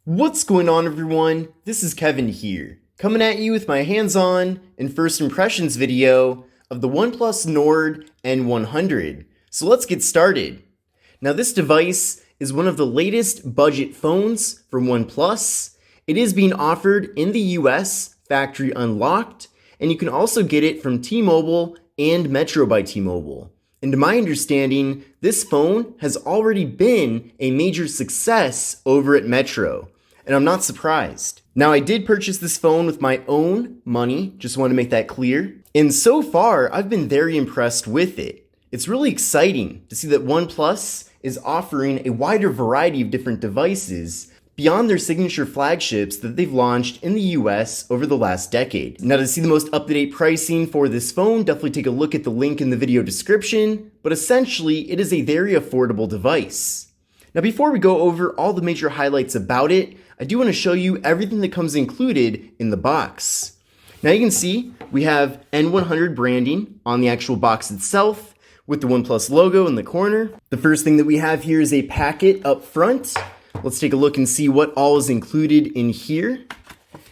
What's going on, everyone? This is Kevin here, coming at you with my hands-on and first impressions video of the OnePlus Nord N100. So let's get started. Now this device is one of the latest budget phones from OnePlus. It is being offered in the US, factory unlocked, and you can also get it from T-Mobile and Metro by T-Mobile. And to my understanding, this phone has already been a major success over at Metro. And I'm not surprised. Now, I did purchase this phone with my own money, just want to make that clear. And so far, I've been very impressed with it. It's really exciting to see that OnePlus is offering a wider variety of different devices beyond their signature flagships that they've launched in the US over the last decade. Now, to see the most up-to-date pricing for this phone, definitely take a look at the link in the video description, but essentially, it is a very affordable device. Now, before we go over all the major highlights about it, I do want to show you everything that comes included in the box. Now you can see we have N100 branding on the actual box itself with the OnePlus logo in the corner. The first thing that we have here is a packet up front. Let's take a look and see what all is included in here.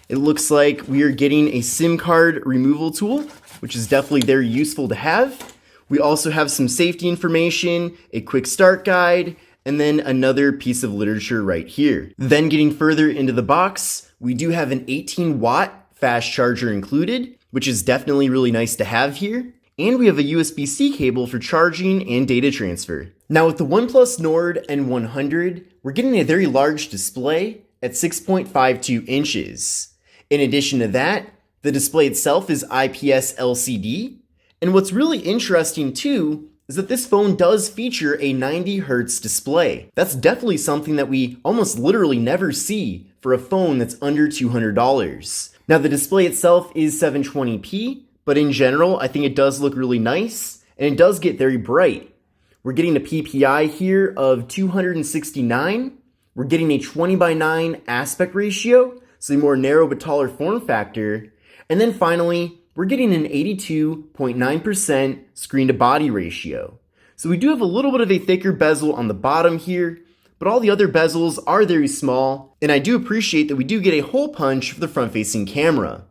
It looks like we are getting a SIM card removal tool, which is definitely very useful to have. We also have some safety information, a quick start guide, and then another piece of literature right here. Then getting further into the box, we do have an 18-watt fast charger included, which is definitely really nice to have here. And we have a USB-C cable for charging and data transfer. Now with the OnePlus Nord N100, we're getting a very large display at 6.52 inches. In addition to that, the display itself is IPS LCD. And what's really interesting too is that this phone does feature a 90 Hz display. That's definitely something that we almost literally never see for a phone that's under $200. Now the display itself is 720p, but in general, I think it does look really nice, and it does get very bright. We're getting a PPI here of 269. We're getting a 20:9 aspect ratio, so a more narrow but taller form factor. And then finally, we're getting an 82.9% screen-to-body ratio. So we do have a little bit of a thicker bezel on the bottom here, but all the other bezels are very small, and I do appreciate that we do get a hole punch for the front-facing camera.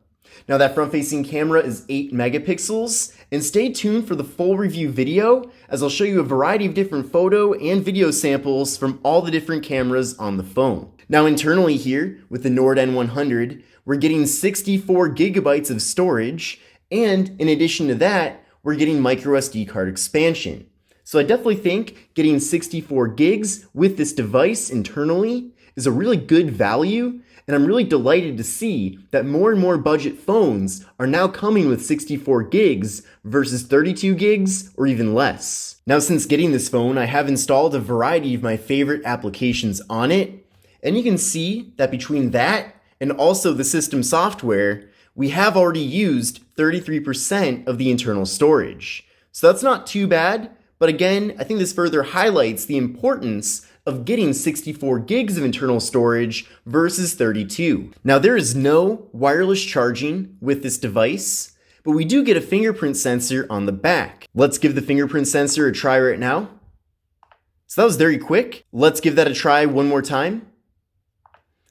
Now that front-facing camera is 8 megapixels, and stay tuned for the full review video, as I'll show you a variety of different photo and video samples from all the different cameras on the phone. Now internally here, with the Nord N100, we're getting 64 gigabytes of storage, and in addition to that, we're getting microSD card expansion. So I definitely think getting 64 gigs with this device internally is a really good value, and I'm really delighted to see that more and more budget phones are now coming with 64 gigs versus 32 gigs or even less. Now since getting this phone, I have installed a variety of my favorite applications on it, and you can see that between that and also the system software, we have already used 33% of the internal storage. So that's not too bad, but again, I think this further highlights the importance of getting 64 gigs of internal storage versus 32. Now there is no wireless charging with this device, but we do get a fingerprint sensor on the back. Let's give the fingerprint sensor a try right now. So that was very quick. Let's give that a try one more time.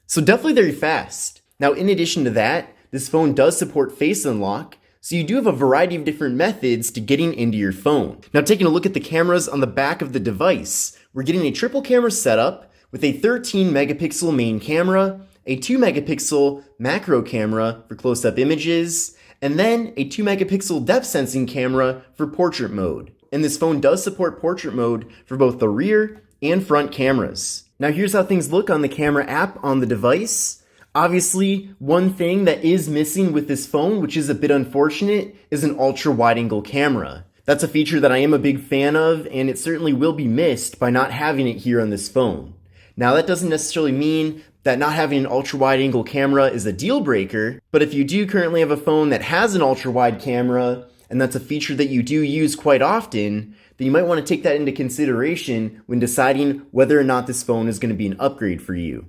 So definitely very fast. Now in addition to that, this phone does support Face Unlock, so you do have a variety of different methods to getting into your phone. Now taking a look at the cameras on the back of the device, we're getting a triple camera setup with a 13 megapixel main camera, a 2 megapixel macro camera for close-up images, and then a 2 megapixel depth sensing camera for portrait mode. And this phone does support portrait mode for both the rear and front cameras. Now here's how things look on the camera app on the device. Obviously, one thing that is missing with this phone, which is a bit unfortunate, is an ultra wide angle camera. That's a feature that I am a big fan of, and it certainly will be missed by not having it here on this phone. Now that doesn't necessarily mean that not having an ultra wide angle camera is a deal breaker, but if you do currently have a phone that has an ultra wide camera, and that's a feature that you do use quite often, then you might want to take that into consideration when deciding whether or not this phone is going to be an upgrade for you.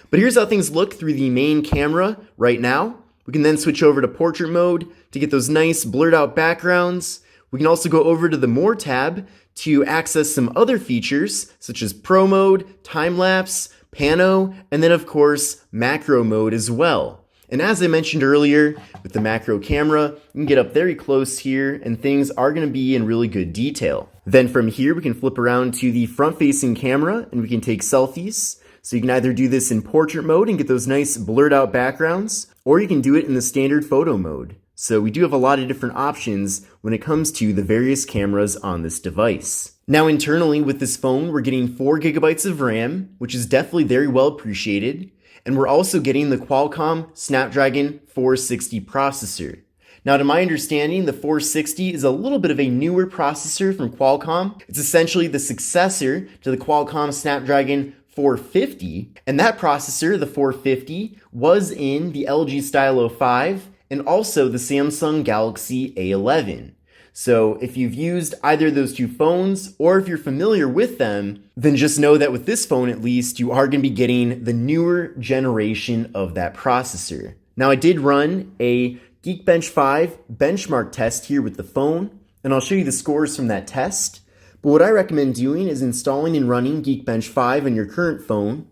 But here's how things look through the main camera right now. We can then switch over to portrait mode to get those nice blurred out backgrounds. We can also go over to the More tab to access some other features such as Pro Mode, Time Lapse, pano, and then of course macro mode as well. And as I mentioned earlier, with the macro camera, you can get up very close here and things are going to be in really good detail. Then from here, we can flip around to the front-facing camera and we can take selfies. So you can either do this in portrait mode and get those nice blurred out backgrounds, or you can do it in the standard photo mode. So we do have a lot of different options when it comes to the various cameras on this device. Now internally with this phone, we're getting 4 GB of RAM, which is definitely very well appreciated. And we're also getting the Qualcomm Snapdragon 460 processor. Now, to my understanding, the 460 is a little bit of a newer processor from Qualcomm. It's essentially the successor to the Qualcomm Snapdragon 450. And that processor, the 450, was in the LG Stylo 5 and also the Samsung Galaxy A11. So if you've used either of those two phones, or if you're familiar with them, then just know that with this phone at least, you are going to be getting the newer generation of that processor. Now I did run a Geekbench 5 benchmark test here with the phone, and I'll show you the scores from that test. But what I recommend doing is installing and running Geekbench 5 on your current phone,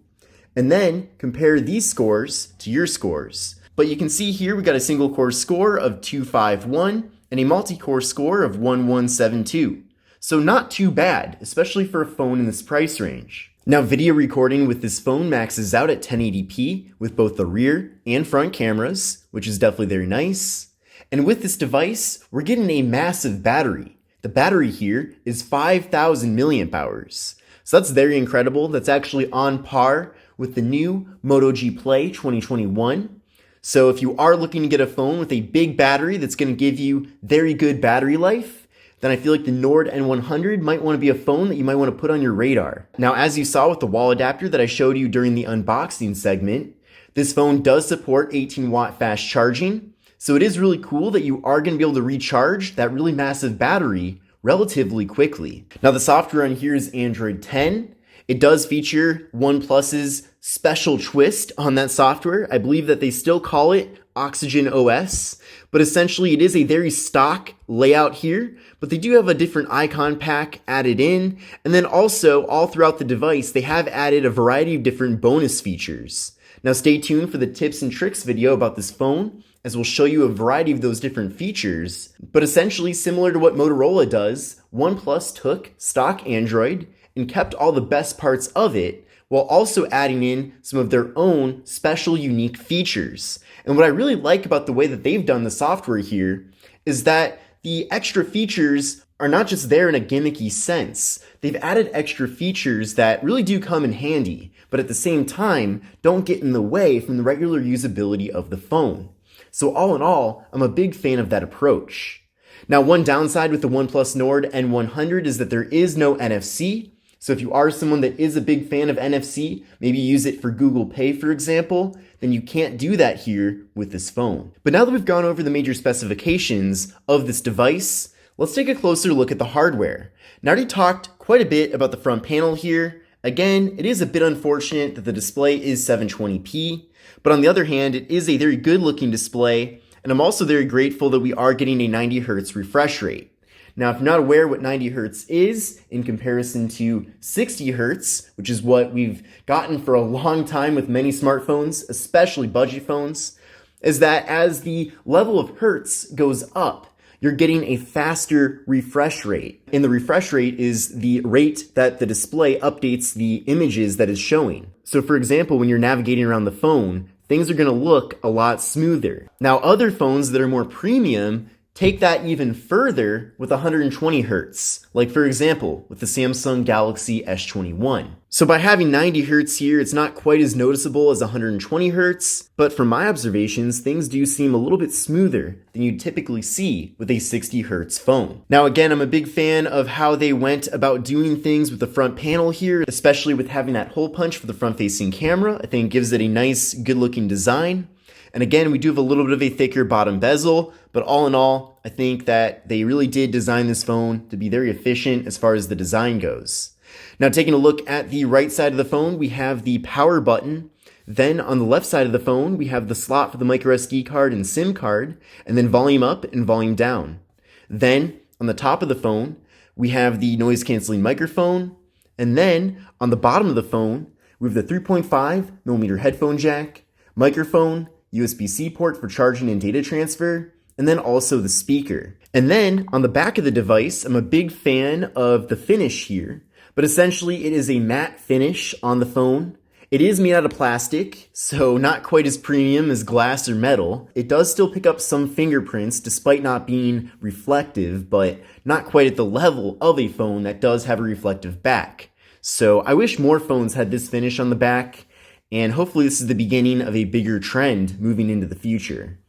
and then compare these scores to your scores. But you can see here we got a single core score of 251, and a multi-core score of 1172. So not too bad, especially for a phone in this price range. Now video recording with this phone maxes out at 1080p with both the rear and front cameras, which is definitely very nice. And with this device, we're getting a massive battery. The battery here is 5,000 milliamp hours. So that's very incredible. That's actually on par with the new Moto G Play 2021. So if you are looking to get a phone with a big battery that's going to give you very good battery life, then I feel like the Nord N100 might want to be a phone that you might want to put on your radar. Now, as you saw with the wall adapter that I showed you during the unboxing segment, this phone does support 18-watt fast charging. So it is really cool that you are going to be able to recharge that really massive battery relatively quickly. Now, the software on here is Android 10. It does feature OnePlus's special twist on that software. I believe that they still call it Oxygen OS, but essentially it is a very stock layout here, but they do have a different icon pack added in. And then also all throughout the device, they have added a variety of different bonus features. Now stay tuned for the tips and tricks video about this phone, as we'll show you a variety of those different features. But essentially similar to what Motorola does, OnePlus took stock Android and kept all the best parts of it, while also adding in some of their own special unique features. And what I really like about the way that they've done the software here is that the extra features are not just there in a gimmicky sense. They've added extra features that really do come in handy, but at the same time, don't get in the way from the regular usability of the phone. So all in all, I'm a big fan of that approach. Now, one downside with the OnePlus Nord N100 is that there is no NFC. So if you are someone that is a big fan of NFC, maybe use it for Google Pay, for example, then you can't do that here with this phone. But now that we've gone over the major specifications of this device, let's take a closer look at the hardware. Now, I already talked quite a bit about the front panel here. Again, it is a bit unfortunate that the display is 720p, but on the other hand, it is a very good looking display, and I'm also very grateful that we are getting a 90 Hz refresh rate. Now, if you're not aware what 90 Hz is in comparison to 60 Hz, which is what we've gotten for a long time with many smartphones, especially budget phones, is that as the level of Hertz goes up, you're getting a faster refresh rate. And the refresh rate is the rate that the display updates the images that it's showing. So for example, when you're navigating around the phone, things are going to look a lot smoother. Now, other phones that are more premium take that even further with 120 Hz, like for example, with the Samsung Galaxy S21. So by having 90 Hz here, it's not quite as noticeable as 120 Hz, but from my observations, things do seem a little bit smoother than you'd typically see with a 60 Hz phone. Now again, I'm a big fan of how they went about doing things with the front panel here, especially with having that hole punch for the front-facing camera. I think it gives it a nice, good-looking design. And again, we do have a little bit of a thicker bottom bezel, but all in all, I think that they really did design this phone to be very efficient as far as the design goes. Now, taking a look at the right side of the phone, we have the power button. Then on the left side of the phone, we have the slot for the microSD card and SIM card, and then volume up and volume down. Then on the top of the phone, we have the noise canceling microphone. And then on the bottom of the phone, We have the 3.5mm headphone jack, microphone, USB-C port for charging and data transfer, and then also the speaker. And then on the back of the device, I'm a big fan of the finish here, but essentially it is a matte finish on the phone. It is made out of plastic, so not quite as premium as glass or metal. It does still pick up some fingerprints despite not being reflective, but not quite at the level of a phone that does have a reflective back. So I wish more phones had this finish on the back, and hopefully this is the beginning of a bigger trend moving into the future.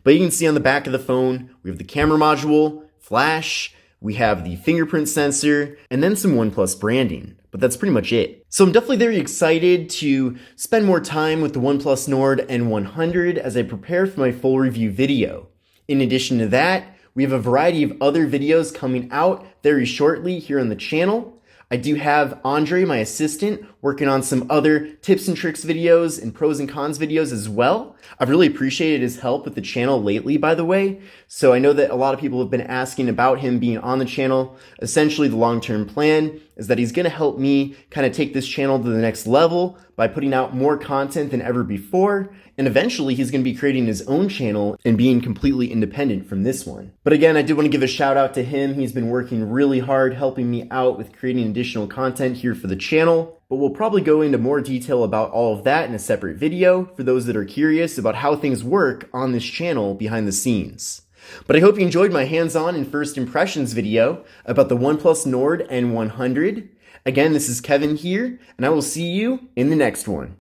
But you can see on the back of the phone, we have the camera module, flash, we have the fingerprint sensor, and then some OnePlus branding. But that's pretty much it. So I'm definitely very excited to spend more time with the OnePlus Nord N100 as I prepare for my full review video. In addition to that, we have a variety of other videos coming out very shortly here on the channel. I do have Andre, my assistant, working on some other tips and tricks videos and pros and cons videos as well. I've really appreciated his help with the channel lately, by the way. So I know that a lot of people have been asking about him being on the channel. Essentially, the long-term plan is that he's going to help me kind of take this channel to the next level by putting out more content than ever before. And eventually, he's going to be creating his own channel and being completely independent from this one. But again, I did want to give a shout out to him. He's been working really hard helping me out with creating additional content here for the channel. But we'll probably go into more detail about all of that in a separate video for those that are curious about how things work on this channel behind the scenes. But I hope you enjoyed my hands-on and first impressions video about the OnePlus Nord N100. Again, this is Kevin here, and I will see you in the next one.